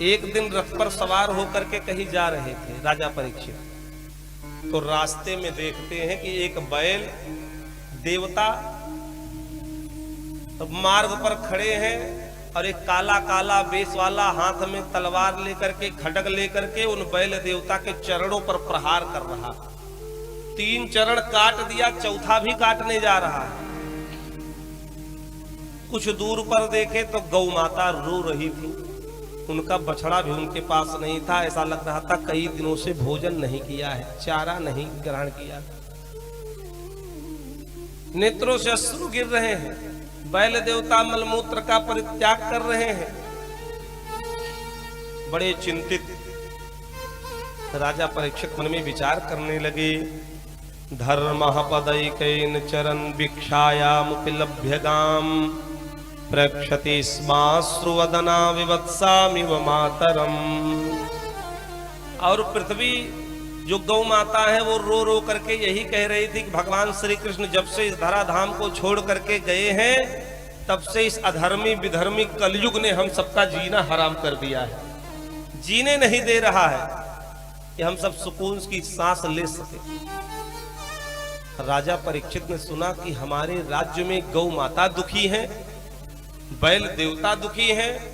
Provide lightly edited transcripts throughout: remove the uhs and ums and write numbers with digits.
एक दिन रथ पर सवार होकर के कहीं जा रहे थे राजा परीक्षित, तो रास्ते में देखते हैं कि एक बैल देवता मार्ग पर खड़े हैं और एक काला काला बेस वाला हाथ में तलवार लेकर के खड्ग लेकर के उन बैल देवता के चरणों पर प्रहार कर रहा। 3 चरण काट दिया, चौथा भी काटने जा रहा है। कुछ दूर पर देखे तो गौ माता रो रही थी, उनका बछड़ा भी उनके पास नहीं था। ऐसा लग रहा था कई दिनों से भोजन नहीं किया है, चारा नहीं ग्रहण किया। नेत्रों से अश्रु गिर रहे हैं, बैल देवता मलमूत्र का परित्याग कर रहे हैं। बड़े चिंतित राजा परीक्षित मन में विचार करने लगे। धर्मः पदैकैन चरन् भिक्षायामुपलभ्यगाम प्रक्षति स्माश्रुवदना विवत्सामिव मातरम। और पृथ्वी जो गौ माता है वो रो रो करके यही कह रही थी कि भगवान श्री कृष्ण जब से इस धराधाम को छोड़ करके गए हैं तब से इस अधर्मी विधर्मी कलयुग ने हम सबका जीना हराम कर दिया है, जीने नहीं दे रहा है कि हम सब सुकून की सांस ले सके। राजा परीक्षित ने सुना कि हमारे राज्य में गौ माता दुखी है, बैल देवता दुखी हैं,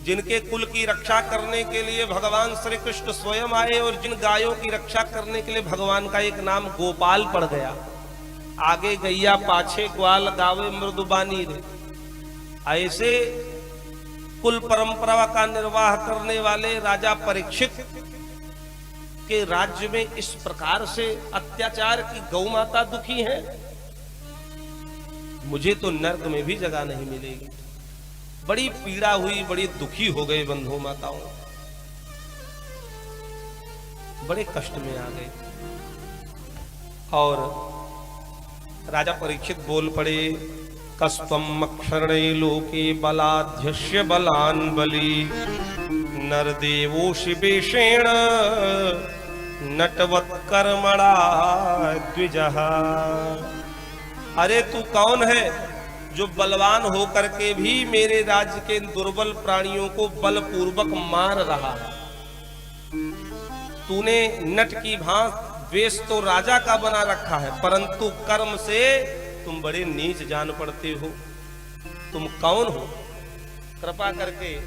जिनके कुल की रक्षा करने के लिए भगवान श्री कृष्ण स्वयं आए और जिन गायों की रक्षा करने के लिए भगवान का एक नाम गोपाल पड़ गया। आगे गैया पाछे ग्वाल गावे मृदुबानी रे। ऐसे कुल परंपरा का निर्वाह करने वाले राजा परीक्षित के राज्य में इस प्रकार से अत्याचार की गौ माता दुखी है, मुझे तो नर्क में भी जगह नहीं मिलेगी। बड़ी पीड़ा हुई, बड़ी दुखी हो गए बंधु माताओं, बड़े कष्ट में आ गए। और राजा परीक्षित बोल पड़े, कस्त्वम् अक्षरणे लोके बलाध्यस्य बलान् बली नरदेवोऽसि वेषेण नटवत्कर्मणा द्विजः। अरे तू कौन है जो बलवान होकर के भी मेरे राज्य के दुर्बल प्राणियों को बलपूर्वक मार रहा है? तूने नट की भांति वेश तो राजा का बना रखा है, परंतु कर्म से तुम बड़े नीच जान पड़ते हो। तुम कौन हो? कृपा करके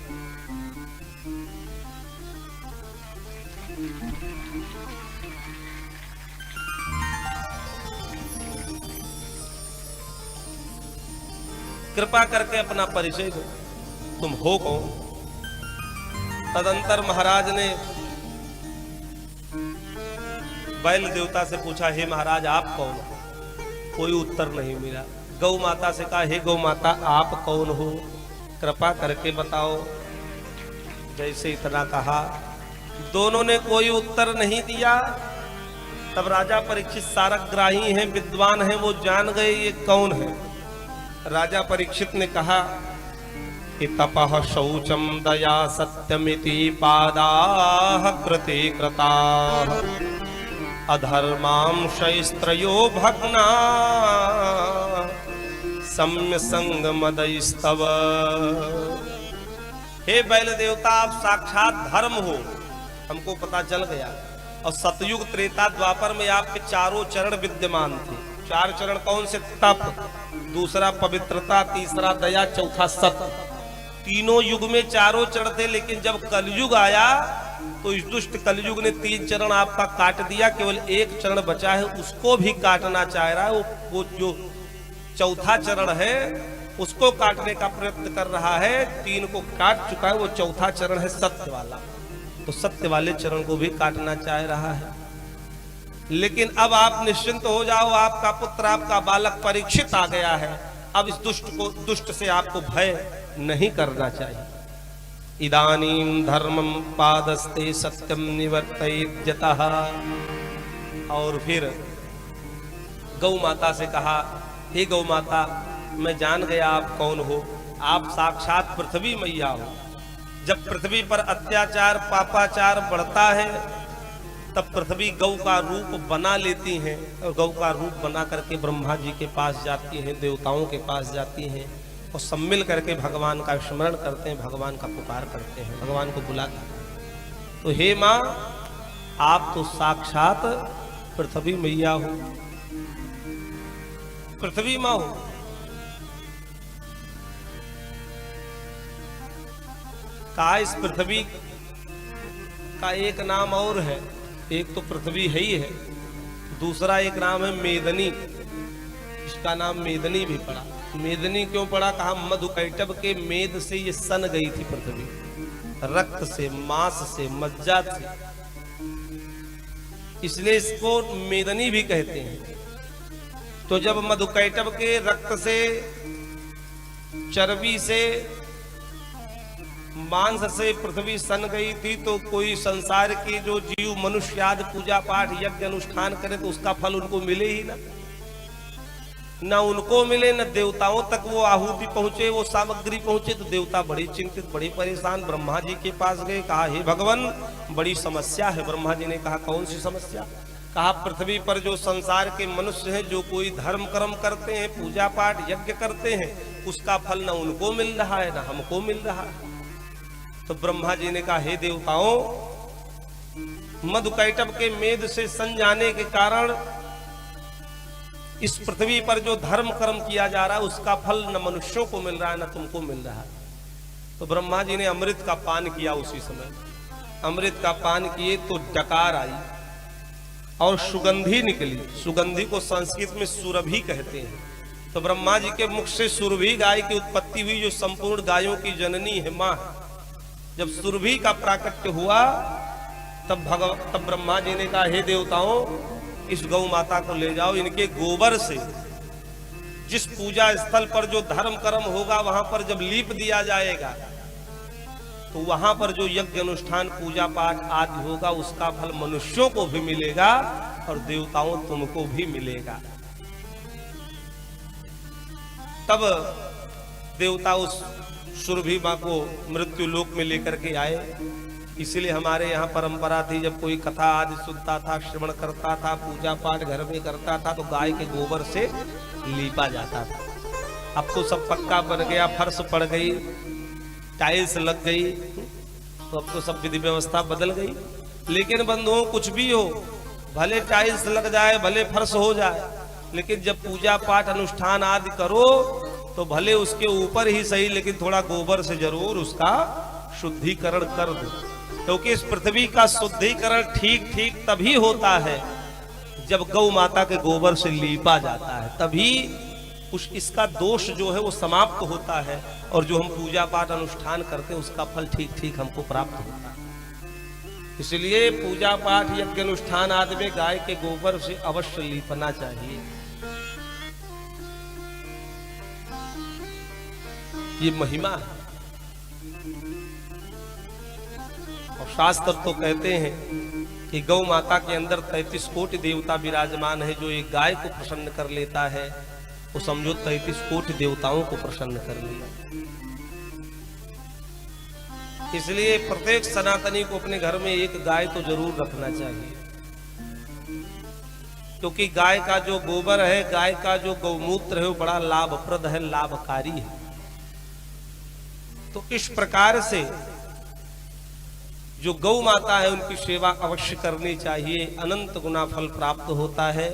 कृपा करके अपना परिचय दो, तुम हो कौन? तदंतर महाराज ने बैल देवता से पूछा, हे महाराज आप कौन हो? कोई उत्तर नहीं मिला। गौ माता से कहा, हे गौ माता आप कौन हो, कृपा करके बताओ। जैसे इतना कहा, दोनों ने कोई उत्तर नहीं दिया। तब राजा परीक्षित सारग्राही हैं, विद्वान हैं, वो जान गए ये कौन है। राजा परीक्षित ने कहा कि तपः शौचम दया सत्यमिति पादाः कृते कृताः अधर्मांशैस्त्रयो भग्ना सम्य संग मदैस्तव। हे बैल देवता आप साक्षात धर्म हो, हमको पता चल गया। और सतयुग त्रेता द्वापर में आपके चारों चरण विद्यमान थे। 4 चरण कौन से? तप, दूसरा पवित्रता, तीसरा दया, चौथा सत्य। तीनों युग में चारों चरण थे, लेकिन जब कलयुग आया तो इस दुष्ट कलयुग ने 3 चरण आपका काट दिया, केवल 1 चरण बचा है, उसको भी काटना चाह रहा है। वो जो चौथा चरण है उसको काटने का प्रयत्न कर रहा है। 3 को काट चुका है, वो चौथा चरण है सत्य वाला, तो सत्य वाले चरण को भी काटना चाह रहा है। लेकिन अब आप निश्चिंत हो जाओ, आपका पुत्र, आपका बालक परीक्षित आ गया है। अब इस दुष्ट से आपको भय नहीं करना चाहिए। इदानीं धर्मं पादस्ते सत्यम निवर्तयेद्यतः। और फिर गौ माता से कहा, हे गौ माता मैं जान गया आप कौन हो, आप साक्षात पृथ्वी मैया हो। जब पृथ्वी पर अत्याचार पापाचार बढ़ता है तब पृथ्वी गौ का रूप बना लेती हैं, और गौ का रूप बना करके ब्रह्मा जी के पास जाती हैं, देवताओं के पास जाती हैं, और सब मिल करके भगवान का स्मरण करते हैं, भगवान का पुकार करते हैं, भगवान को बुलाते हैं। तो हे माँ, आप तो साक्षात पृथ्वी मैया हो, पृथ्वी माँ हो। कहा इस पृथ्वी का एक नाम और है, एक तो पृथ्वी है ही है, दूसरा एक नाम है मेदनी। इसका नाम मेदनी भी पड़ा। मेदनी क्यों पड़ा? कहा मधुकैटभ के मेद से ये सन गई थी पृथ्वी, रक्त से, मांस से, मज्जा से, इसलिए इसको मेदनी भी कहते हैं। तो जब मधुकैटभ के रक्त से, चर्बी से, मांस से पृथ्वी सन गई थी, तो कोई संसार के जो जीव मनुष्य आदि पूजा पाठ यज्ञ अनुष्ठान करे तो उसका फल उनको मिले ही ना उनको मिले, न देवताओं तक वो आहुति पहुंचे, वो सामग्री पहुंचे। तो देवता बड़ी चिंतित, बड़ी परेशान, ब्रह्मा जी के पास गए। कहा हे भगवान, बड़ी समस्या है। ब्रह्मा जी ने कहा कौन सी समस्या? कहा पृथ्वी पर जो संसार के मनुष्य हैं, जो कोई धर्म कर्म करते हैं, पूजा पाठ यज्ञ करते हैं, उसका फल न उनको मिल रहा है, न हमको मिल रहा है। तो ब्रह्मा जी ने कहा हे देवताओं, मधुकैटभ के मेद से सन जाने के कारण इस पृथ्वी पर जो धर्म कर्म किया जा रहा है, उसका फल न मनुष्यों को मिल रहा है, न तुमको मिल रहा है। तो ब्रह्मा जी ने अमृत का पान किया। उसी समय अमृत का पान किए तो डकार आई और सुगंधी निकली। सुगंधी को संस्कृत में सुरभि कहते हैं। तो ब्रह्मा जी के मुख से सुरभि गाय की उत्पत्ति हुई, जो संपूर्ण गायों की जननी है, मां। जब सुरभि का प्राकट्य हुआ तब ब्रह्मा जी ने कहा हे देवताओं, इस गौ माता को ले जाओ, इनके गोबर से जिस पूजा स्थल पर जो धर्म कर्म होगा वहां पर जब लीप दिया जाएगा, तो वहां पर जो यज्ञ अनुष्ठान पूजा पाठ आदि होगा, उसका फल मनुष्यों को भी मिलेगा और देवताओं तुमको भी मिलेगा। तब देवता उस सुरभि मां को मृत्यु लोक में लेकर के आए। इसलिए हमारे यहाँ परंपरा थी, जब कोई कथा आदि सुनता था, श्रवण करता था, पूजा पाठ घर में करता था, तो गाय के गोबर से लीपा जाता था। अब तो सब पक्का बन गया, फर्श पड़ गई, टाइल्स लग गई, तो अब तो सब विधि व्यवस्था बदल गई। लेकिन बंधुओं, कुछ भी हो, भले टाइल्स लग जाए, भले फर्श हो जाए, लेकिन जब पूजा पाठ अनुष्ठान आदि करो तो भले उसके ऊपर ही सही, लेकिन थोड़ा गोबर से जरूर उसका शुद्धिकरण कर दो। क्योंकि इस पृथ्वी का शुद्धिकरण ठीक तभी होता है जब गौ माता के गोबर से लीपा जाता है, तभी इसका दोष जो है वो समाप्त होता है, और जो हम पूजा पाठ अनुष्ठान करते हैं उसका फल ठीक हमको प्राप्त होता है। इसलिए पूजा पाठ यज्ञ अनुष्ठान आदि में गाय के गोबर से अवश्य लीपना चाहिए। ये महिमा है। और शास्त्र तो कहते हैं कि गौ माता के अंदर 33 कोटि देवता विराजमान है। जो एक गाय को प्रसन्न कर लेता है, वो समझो 33 कोटि देवताओं को प्रसन्न कर लिया। इसलिए प्रत्येक सनातनी को अपने घर में एक गाय तो जरूर रखना चाहिए, क्योंकि गाय का जो गोबर है, गाय का जो गौमूत्र है, वो बड़ा लाभप्रद है, लाभकारी है। तो इस प्रकार से जो गौ माता है उनकी सेवा अवश्य करनी चाहिए, अनंत गुना फल प्राप्त होता है।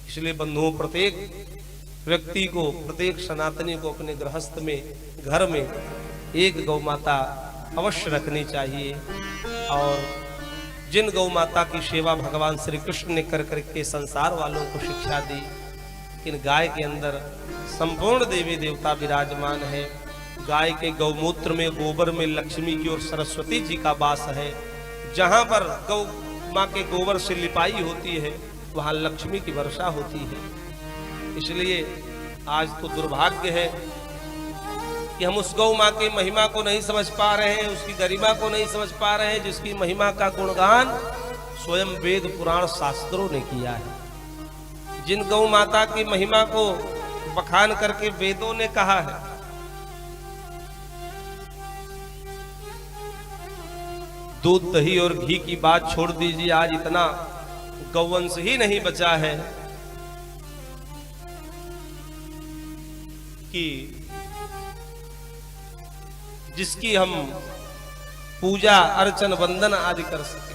इसलिए बंधुओं, प्रत्येक व्यक्ति को, प्रत्येक सनातनी को अपने गृहस्थ में, घर में एक गौ माता अवश्य रखनी चाहिए। और जिन गौ माता की सेवा भगवान श्री कृष्ण ने कर करके संसार वालों को शिक्षा दी, इन गाय के अंदर संपूर्ण देवी देवता विराजमान है। गाय के गौमूत्र में, गोबर में लक्ष्मी की और सरस्वती जी का वास है। जहां पर गौ माँ के गोबर से लिपाई होती है, वहां लक्ष्मी की वर्षा होती है। इसलिए आज तो दुर्भाग्य है कि हम उस गौ माँ की महिमा को नहीं समझ पा रहे हैं, उसकी गरिमा को नहीं समझ पा रहे हैं, जिसकी महिमा का गुणगान स्वयं वेद पुराण शास्त्रों ने किया है। जिन गौ माता की महिमा को बखान करके वेदों ने कहा है, दूध दही और घी की बात छोड़ दीजिए, आज इतना गौवंश ही नहीं बचा है कि जिसकी हम पूजा अर्चन वंदन आदि कर सके।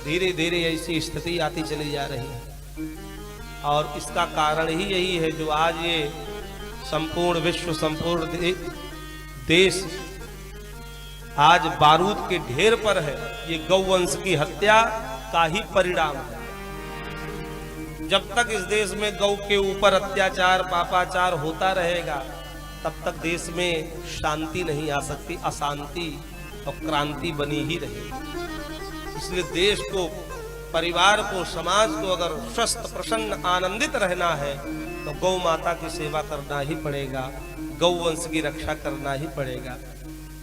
धीरे धीरे ऐसी स्थिति आती चली जा रही है और इसका कारण ही यही है जो आज ये संपूर्ण विश्व, संपूर्ण देश आज बारूद के ढेर पर है। ये गौवंश की हत्या का ही परिणाम है। जब तक इस देश में गौ के ऊपर अत्याचार पापाचार होता रहेगा तब तक देश में शांति नहीं आ सकती, अशांति और क्रांति बनी ही रहेगी। इसलिए देश को, परिवार को, समाज को अगर स्वस्थ, प्रसन्न, आनंदित रहना है तो गौ माता की सेवा करना ही पड़ेगा, गौवंश की रक्षा करना ही पड़ेगा।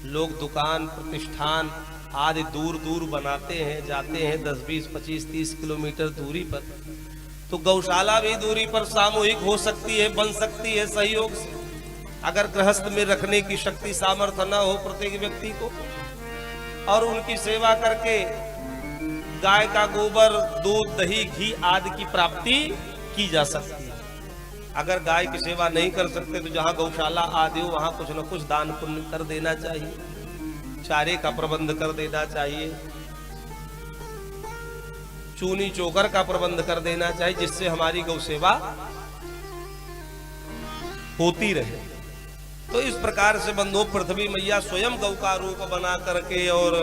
लोग दुकान, प्रतिष्ठान आदि दूर दूर बनाते हैं, जाते हैं 10, 20, 25, 30 किलोमीटर दूरी पर, तो गौशाला भी दूरी पर सामूहिक हो सकती है, बन सकती है सहयोग से। अगर गृहस्थ में रखने की शक्ति सामर्थ्य न हो प्रत्येक व्यक्ति को, और उनकी सेवा करके गाय का गोबर, दूध, दही, घी आदि की प्राप्ति की जा सकती है। अगर गाय की सेवा नहीं कर सकते तो जहां गौशाला आदि हो वहां कुछ न कुछ दान पुण्य कर देना चाहिए, चारे का प्रबंध कर देना चाहिए, चूनी चोकर का प्रबंध कर देना चाहिए, जिससे हमारी गौ सेवा होती रहे। तो इस प्रकार से बंधु, पृथ्वी मैया स्वयं गौ का रूप बना करके और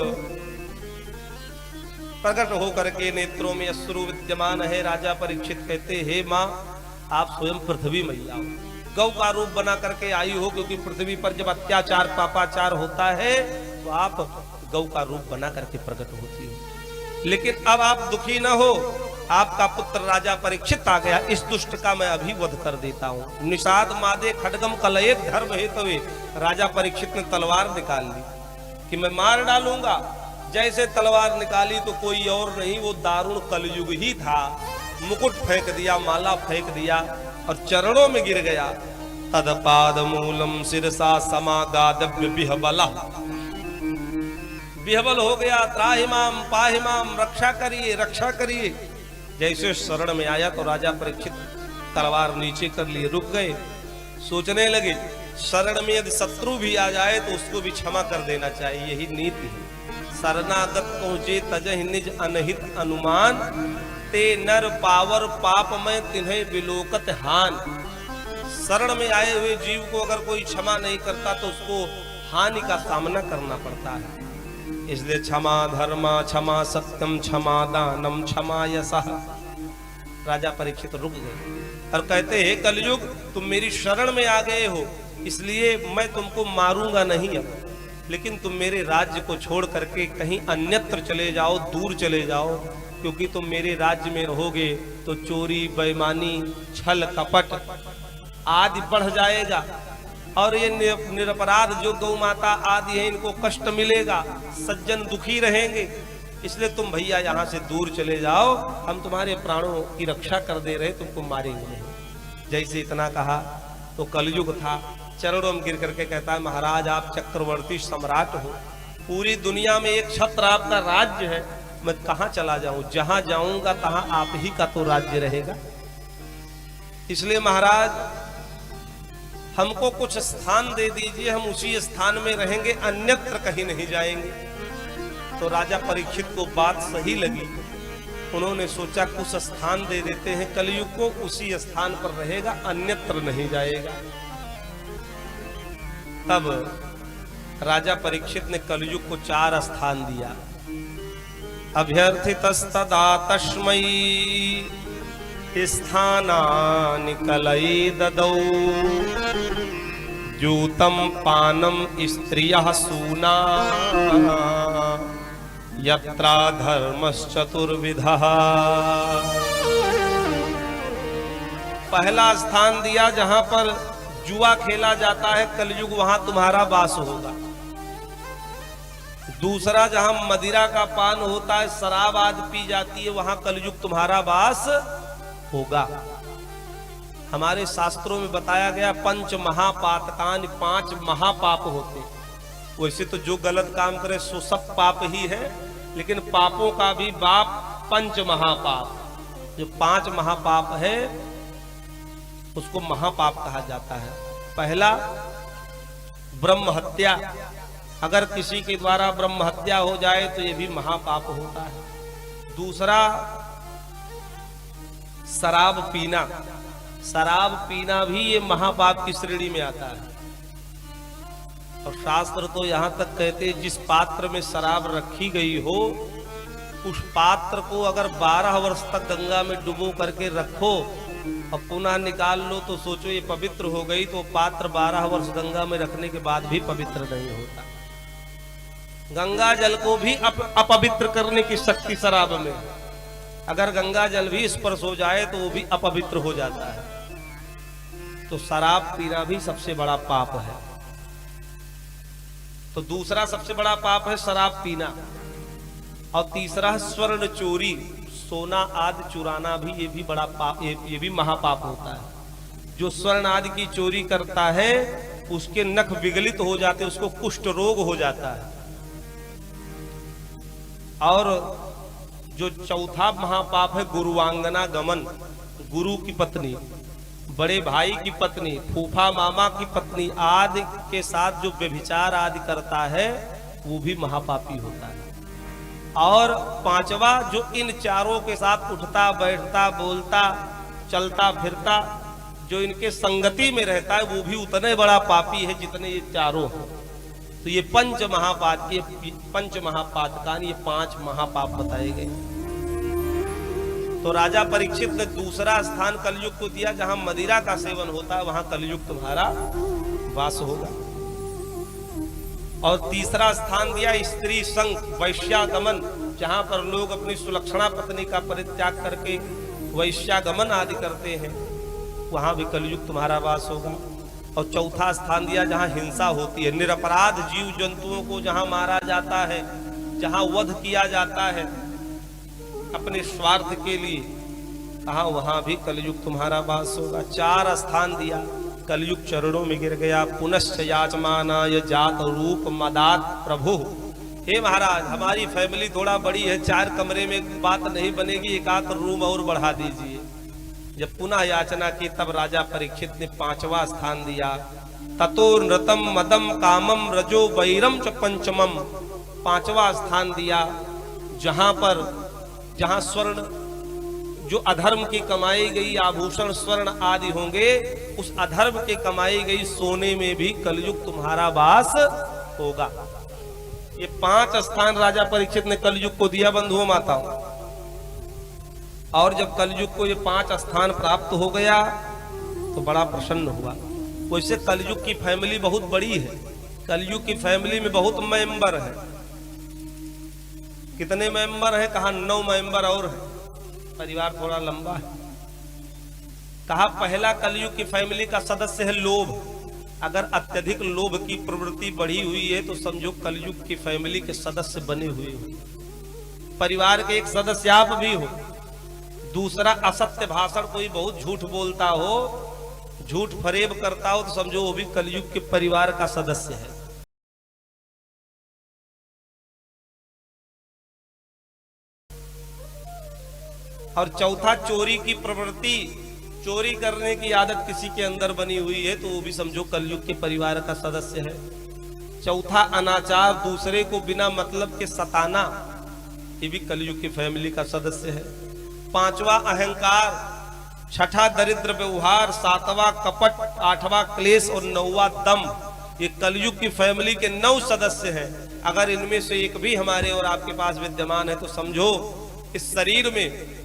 प्रकट हो करके नेत्रों में अश्रु विद्यमान है। राजा परीक्षित कहते, हे माँ, आप स्वयं पृथ्वी मैया हो, गौ का रूप बना करके आई हो, क्योंकि पृथ्वी पर जब अत्याचार पापाचार होता है तो आप गौ का रूप बना करके प्रकट होती हो। लेकिन अब आप दुखी न हो, आपका पुत्र राजा परीक्षित आ गया, इस दुष्ट का मैं अभी वध कर देता हूं। निषाद मादे खड्गम कलयेत धर्म हेतवे। राजा परीक्षित ने तलवार निकाल ली कि मैं मार डालूंगा। जैसे तलवार निकाली तो कोई और नहीं, वो दारुण कलयुग ही था। मुकुट फेंक दिया, माला फेंक दिया और चरणों में गिर गया। तदपाद मूलम सिरसा समागादव्य बिहबला। बिहबल हो गया, त्राहिमाम पाहिमाम, रक्षा करिए, रक्षा करिए। जैसे शरण में आया तो राजा परीक्षित तलवार नीचे कर लिए, रुक गए, सोचने लगे शरण में यदि शत्रु भी आ जाए तो उसको भी क्षमा कर देना चाहिए, यही नीति है। शरणागत पहुंचे तजहि निज अनहित अनुमान, ते नर पावर पाप में तिन्हें विलोकत हान। शरण में आए हुए जीव को अगर कोई क्षमा नहीं करता तो उसको हानि का सामना करना पड़ता है। इसलिए क्षमा धर्मा, क्षमा सत्यम, क्षमा दानम, क्षमा यशः। राजा परीक्षित रुक गए और कहते हैं, कलयुग तुम मेरी शरण में आ गए हो, इसलिए मैं तुमको मारूंगा नहीं अब, लेकिन तुम मेरे राज्य को छोड़ करके कहीं अन्यत्र चले जाओ, दूर चले जाओ, क्योंकि तुम मेरे राज्य में रहोगे तो चोरी, बेईमानी, छल कपट आदि बढ़ जाएगा और ये निरपराध जो गौ माता आदि है इनको कष्ट मिलेगा, सज्जन दुखी रहेंगे। इसलिए तुम भैया यहाँ से दूर चले जाओ, हम तुम्हारे प्राणों की रक्षा कर दे रहे, तुमको मारेंगे नहीं। जैसे इतना कहा तो कलयुग था, चरणों में गिर करके कहता है, महाराज आप चक्रवर्ती सम्राट हो, पूरी दुनिया में एक छत्र आपका राज्य है, मैं कहाँ चला जाऊं, जहां जाऊंगा तहां आप ही का तो राज्य रहेगा। इसलिए महाराज हमको कुछ स्थान दे दीजिए, हम उसी स्थान में रहेंगे, अन्यत्र कहीं नहीं जाएंगे। तो राजा परीक्षित को बात सही लगी, उन्होंने सोचा कुछ स्थान दे देते हैं कलयुग को, उसी स्थान पर रहेगा, अन्यत्र नहीं जाएगा। तब राजा परीक्षित ने कलयुग को 4 स्थान दिया। अभ्यर्थितस्तदा तस्मै स्थानानि कलये ददौ, जूतं पानं स्त्रियः सूना, यत्रा धर्मश्चतुर्विधः। पहला स्थान दिया जहां पर जुआ खेला जाता है कलयुग, वहां तुम्हारा वास होगा। दूसरा जहां मदिरा का पान होता है, शराब आदि पी जाती है, वहां कलयुग तुम्हारा वास होगा। हमारे शास्त्रों में बताया गया पंच महापातकान, 5 महापाप होते। वैसे तो जो गलत काम करे सो सब पाप ही है, लेकिन पापों का भी बाप पंच महापाप। जो 5 महापाप है उसको महापाप कहा जाता है। पहला ब्रह्म हत्या, अगर किसी के द्वारा ब्रह्म हत्या हो जाए तो ये भी महापाप होता है। दूसरा, शराब पीना, शराब पीना भी ये महापाप की श्रेणी में आता है। और शास्त्र तो यहां तक कहते हैं जिस पात्र में शराब रखी गई हो उस पात्र को अगर 12 वर्ष तक गंगा में डुबो करके रखो और पुनः निकाल लो तो सोचो ये पवित्र हो गई, तो पात्र 12 वर्ष गंगा में रखने के बाद भी पवित्र नहीं होता। गंगा जल को भी अपवित्र करने की शक्ति शराब में, अगर गंगा जल भी स्पर्श हो जाए तो वो भी अपवित्र हो जाता है। तो शराब पीना भी सबसे बड़ा पाप है। तो दूसरा सबसे बड़ा पाप है शराब पीना। और तीसरा स्वर्ण चोरी, सोना आदि चुराना भी, ये भी बड़ा पाप, ये भी महापाप होता है। जो स्वर्ण आदि की चोरी करता है उसके नख विगलित हो जाते, उसको कुष्ठ रोग हो जाता है। और जो चौथा महापाप है गुरुवांगना गमन, गुरु की पत्नी, बड़े भाई की पत्नी, फूफा मामा की पत्नी आदि के साथ जो व्यभिचार आदि करता है वो भी महापापी होता है। और पांचवा, जो इन चारों के साथ उठता बैठता बोलता चलता फिरता, जो इनके संगति में रहता है वो भी उतने बड़ा पापी है जितने ये चारों हैं। तो ये पंच महापातकान, ये 5 महापाप बताए गए। तो राजा परीक्षित ने दूसरा स्थान कलयुग को दिया, जहां मदिरा का सेवन होता है वहां कलयुग तुम्हारा वास होगा। और तीसरा स्थान दिया स्त्री संग वैश्यागमन, जहां पर लोग अपनी सुलक्षणा पत्नी का परित्याग करके वैश्यागमन आदि करते हैं, वहां भी कलयुग तुम्हारा वास होगा। और चौथा स्थान दिया जहां हिंसा होती है, निरपराध जीव जंतुओं को जहां मारा जाता है, जहां वध किया जाता है अपने स्वार्थ के लिए, कहा वहां भी कलयुग तुम्हारा वास होगा। 4 स्थान दिया, कलयुग चरणों में गिर गया। पुनश्च याचमानाय जात रूप मदात प्रभु, हे महाराज हमारी फैमिली थोड़ा बड़ी है, 4 कमरे में बात नहीं बनेगी, एक आध रूम और बढ़ा दीजिए। जब पुनः याचना की तब राजा परीक्षित ने 5वां स्थान दिया। ततो नृतम मदम कामम रजो वैरम च पंचमम, 5वां स्थान दिया जहां स्वर्ण, जो अधर्म की कमाई गई आभूषण स्वर्ण आदि होंगे, उस अधर्म के कमाई गई सोने में भी कलयुग तुम्हारा वास होगा। ये 5 स्थान राजा परीक्षित ने कलयुग को दिया बंधुओं माताओं। और जब कलयुग को ये 5 स्थान प्राप्त हो गया तो बड़ा प्रसन्न हुआ। वैसे कलयुग की फैमिली बहुत बड़ी है, कलयुग की फैमिली में बहुत मेंबर है। कितने मेंबर है? कहा 9 मेंबर और है, परिवार थोड़ा लंबा है। कहा पहला कलयुग की फैमिली का सदस्य है लोभ। अगर अत्यधिक लोभ की प्रवृत्ति बढ़ी हुई है तो समझो कलयुग की फैमिली के सदस्य बने हुए हो, परिवार के एक सदस्य आप भी हो। दूसरा, असत्य भाषण, कोई बहुत झूठ बोलता हो, झूठ फरेब करता हो, तो समझो वो भी कलयुग के परिवार का सदस्य है। और चौथा, चोरी की प्रवृत्ति, चोरी करने की आदत किसी के अंदर बनी हुई है तो वो भी समझो कलयुग के परिवार का सदस्य है। चौथा, अनाचार, दूसरे को बिना मतलब के सताना, ये भी कलयुग की फैमिली का सदस्य है। 5वां, अहंकार। 6ठा, दरिद्र व्यवहार। 7वां, कपट। 8वां, क्लेश। और 9वां, दम। ये कलयुग की फैमिली के 9 सदस्य हैं। अगर इनमें से एक भी हमारे और आपके पास विद्यमान है तो समझो इस शरीर में,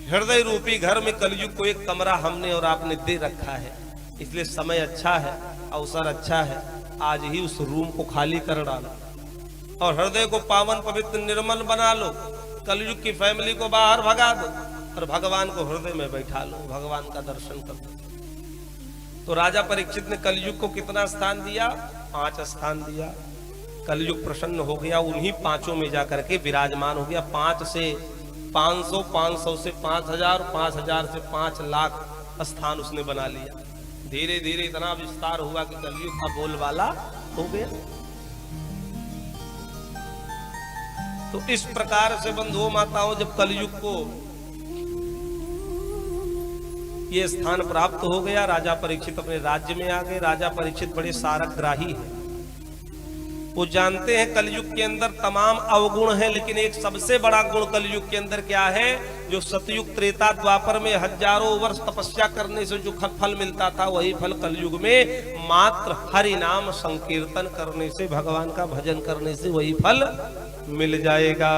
हृदय रूपी घर में कलयुग को एक कमरा हमने और आपने दे रखा है। इसलिए समय अच्छा है, अवसर अच्छा है, आज ही उस रूम को खाली कर डालो और हृदय को पावन पवित्र निर्मल बना लो। कलयुग की फैमिली को बाहर भगा दो और भगवान को हृदय में बैठा लो, भगवान का दर्शन करो। तो राजा परीक्षित ने कलयुग को कितना स्थान दिया? 5 स्थान दिया। कलयुग प्रसन्न हो गया, उन्हीं 5 में जाकर के विराजमान हो गया। 5 से 500, 500 से 5000, 5000 से 5 लाख स्थान उसने बना लिया। धीरे धीरे इतना विस्तार हुआ कि कलयुग का बोलबाला हो गया। तो इस प्रकार से बंधुओं माताओं, जब कलयुग को ये स्थान प्राप्त हो गया, राजा परीक्षित अपने राज्य में आ गए। राजा परीक्षित बड़े सारग्राही हैं, वो जानते हैं कलयुग के अंदर तमाम अवगुण हैं, लेकिन एक सबसे बड़ा गुण कलयुग के अंदर क्या है, जो सतयुग त्रेता द्वापर में हजारों वर्ष तपस्या करने से जो फल मिलता था, वही फल कलयुग में मात्र हरि नाम संकीर्तन करने से, भगवान का भजन करने से वही फल मिल जाएगा।